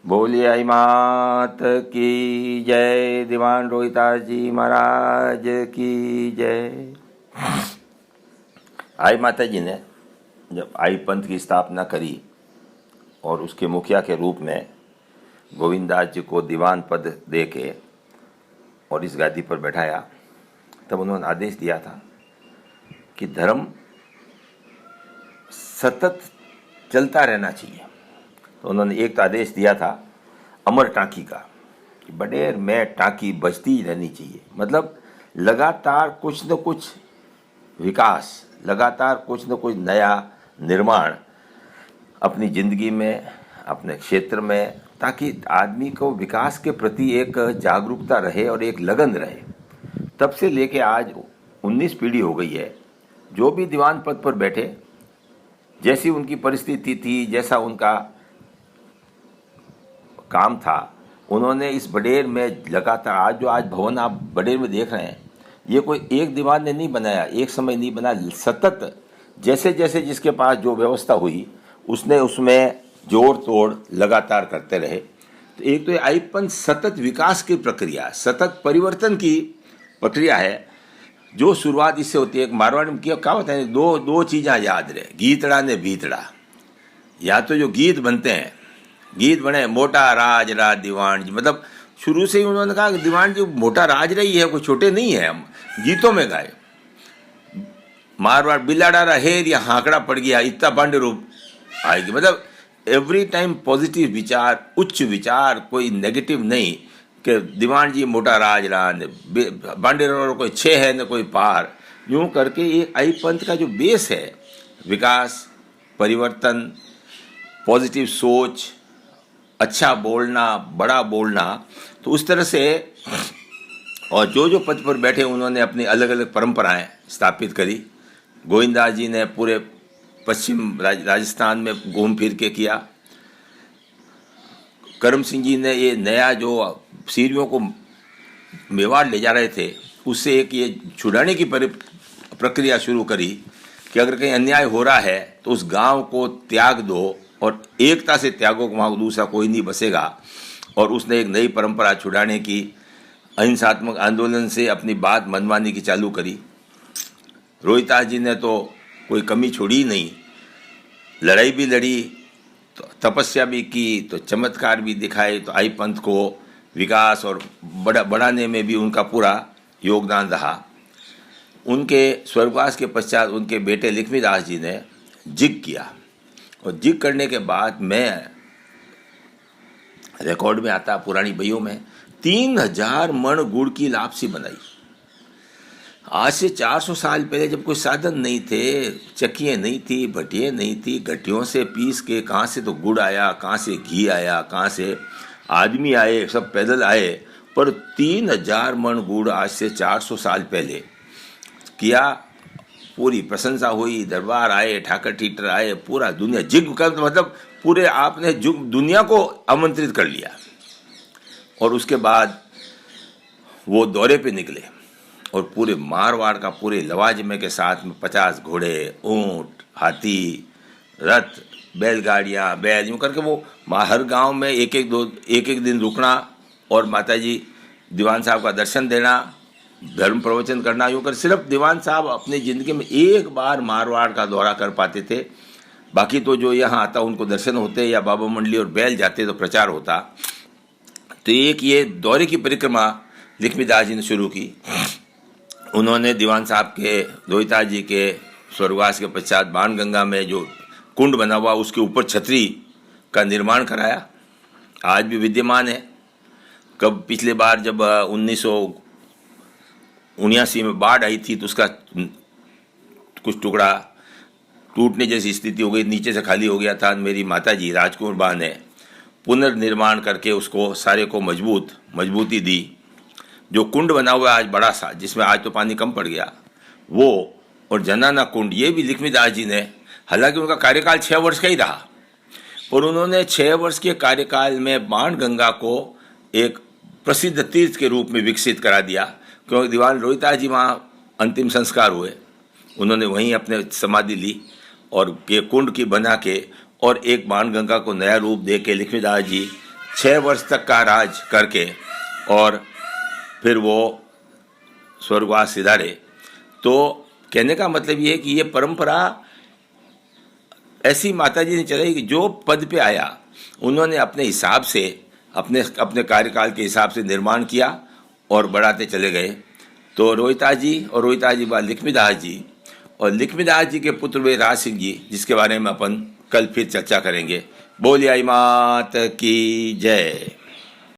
बोलिए आई मात की जय। दीवान रोहितास जी महाराज की जय। आई माता जी ने जब आई पंथ की स्थापना करी और उसके मुखिया के रूप में गोविंदास जी को दीवान पद दे के और इस गादी पर बैठाया, तब उन्होंने आदेश दिया था कि धर्म सतत चलता रहना चाहिए। तो उन्होंने एक तो आदेश दिया था अमर टाँकी का, कि बडेर में टाँकी बजती रहनी चाहिए। मतलब लगातार कुछ न कुछ विकास, लगातार कुछ न कुछ नया निर्माण अपनी ज़िंदगी में, अपने क्षेत्र में, ताकि आदमी को विकास के प्रति एक जागरूकता रहे और एक लगन रहे। तब से लेके आज 19 पीढ़ी हो गई है। जो भी दीवान पद पर बैठे, जैसी उनकी परिस्थिति थी, जैसा उनका काम था, उन्होंने इस बडेर में लगातार आज भवन आप बडेर में देख रहे हैं, ये कोई एक दीवान ने नहीं बनाया, एक समय नहीं बना, सतत जैसे जैसे जिसके पास जो व्यवस्था हुई उसने उसमें जोड़ तोड़ लगातार करते रहे। तो एक तो ये आईपन सतत विकास की प्रक्रिया, सतत परिवर्तन की प्रक्रिया है, जो शुरुआत इससे होती है। एक मारवाड़ी में क्या होता है, दो चीज़ें याद रहे, गीतड़ा ने भीतड़ा। या तो जो गीत बनते हैं, गीत बने मोटा राज राज दीवान जी, मतलब शुरू से ही उन्होंने कहा कि दीवान जी मोटा राज रही है, कोई छोटे नहीं है। हम गीतों में गाए मारवाड़ बिलाड़ा रहा हेर या हाकड़ा पड़ गया, इतना पांडे रूप आएगी। मतलब एवरी टाइम पॉजिटिव विचार, उच्च विचार, कोई नेगेटिव नहीं कि दीवान जी मोटा राज रहा, बांडे कोई छः है न कोई पार। यूँ करके ये आई पंथ का जो बेस है, विकास, परिवर्तन, पॉजिटिव सोच, अच्छा बोलना, बड़ा बोलना, तो उस तरह से। और जो पद पर बैठे उन्होंने अपनी अलग अलग परंपराएं स्थापित करी। गोविंदास जी ने पूरे पश्चिम राजस्थान में घूम फिर के किया। करम सिंह जी ने ये नया जो सीरियों को मेवाड़ ले जा रहे थे, उससे एक ये छुड़ाने की प्रक्रिया शुरू करी कि अगर कहीं अन्याय हो रहा है तो उस गांव को त्याग दो, और एकता से त्यागो, वहाँ दूसरा कोई नहीं बसेगा। और उसने एक नई परंपरा छुड़ाने की, अहिंसात्मक आंदोलन से अपनी बात मनवाने की चालू करी। रोहितास जी ने तो कोई कमी छोड़ी नहीं, लड़ाई भी लड़ी, तो तपस्या भी की, तो चमत्कार भी दिखाए। तो आई पंथ को विकास और बढ़ाने में भी उनका पूरा योगदान रहा। उनके स्वर्गवास के पश्चात उनके बेटे लक्ष्मीदास जी ने जिग किया, और जिग करने के बाद मैं रिकॉर्ड में आता पुरानी बइयों में 3000 मण गुड़ की लापसी बनाई। आज से 400 साल पहले, जब कोई साधन नहीं थे, चक्कियाँ नहीं थी, भट्टियाँ नहीं थी, घटियों से पीस के कहाँ से तो गुड़ आया, कहाँ से घी आया, कहाँ से आदमी आए, सब पैदल आए। पर 3000 मण गुड़ आज से 400 साल पहले किया, पूरी प्रशंसा हुई, दरबार आए, ठाकर टीटर आए, पूरा दुनिया जिग कर, मतलब पूरे आपने दुनिया को आमंत्रित कर लिया। और उसके बाद वो दौरे पे निकले, और पूरे मारवाड़ का पूरे लवाजमे के साथ में 50 घोड़े, ऊंट, हाथी, रथ, बैलगाड़ियाँ, बैल, यूँ करके वो हर गांव में एक एक दिन रुकना और माताजी दीवान साहब का दर्शन देना, धर्म प्रवचन करना। यूँ कर सिर्फ दीवान साहब अपनी ज़िंदगी में एक बार मारवाड़ का दौरा कर पाते थे, बाकी तो जो यहाँ आता उनको दर्शन होते, या बाबा मंडली और बैल जाते तो प्रचार होता। तो एक ये दौरे की परिक्रमा लक्ष्मीदास जी ने शुरू की। उन्होंने दीवान साहब के, रोहितास जी के स्वर्गवास के पश्चात बाणगंगा में जो कुंड बना हुआ, उसके ऊपर छतरी का निर्माण कराया, आज भी विद्यमान है। कब पिछले बार जब 1979 में बाढ़ आई थी, तो उसका कुछ टुकड़ा टूटने जैसी स्थिति हो गई, नीचे से खाली हो गया था। मेरी माताजी राजकुमार बा ने पुनर्निर्माण करके उसको सारे को मजबूती दी। जो कुंड बना हुआ है आज बड़ा सा, जिसमें आज तो पानी कम पड़ गया, वो और जनाना कुंड, ये भी लक्ष्मीदास जी ने, हालांकि उनका कार्यकाल 6 वर्ष का ही रहा, पर उन्होंने 6 वर्ष के कार्यकाल में बाणगंगा को एक प्रसिद्ध तीर्थ के रूप में विकसित करा दिया। क्योंकि दीवान रोहितास जी वहाँ अंतिम संस्कार हुए, उन्होंने वहीं अपने समाधि ली, और ये कुंड की बना के और एक बाणगंगा को नया रूप दे के लक्ष्मीदास जी 6 वर्ष तक का राज करके और फिर वो स्वर्गवास सिधारे। तो कहने का मतलब ये है कि ये परंपरा ऐसी माता जी ने चलाई कि जो पद पे आया उन्होंने अपने हिसाब से अपने अपने कार्यकाल के हिसाब से निर्माण किया और बढ़ाते चले गए। तो रोहितास जी और रोहितास जी बाद लक्ष्मीदास जी और लक्ष्मीदास जी के पुत्र हुए राज सिंह जी, जिसके बारे में अपन कल फिर चर्चा करेंगे। बोलिए आई मात की जय।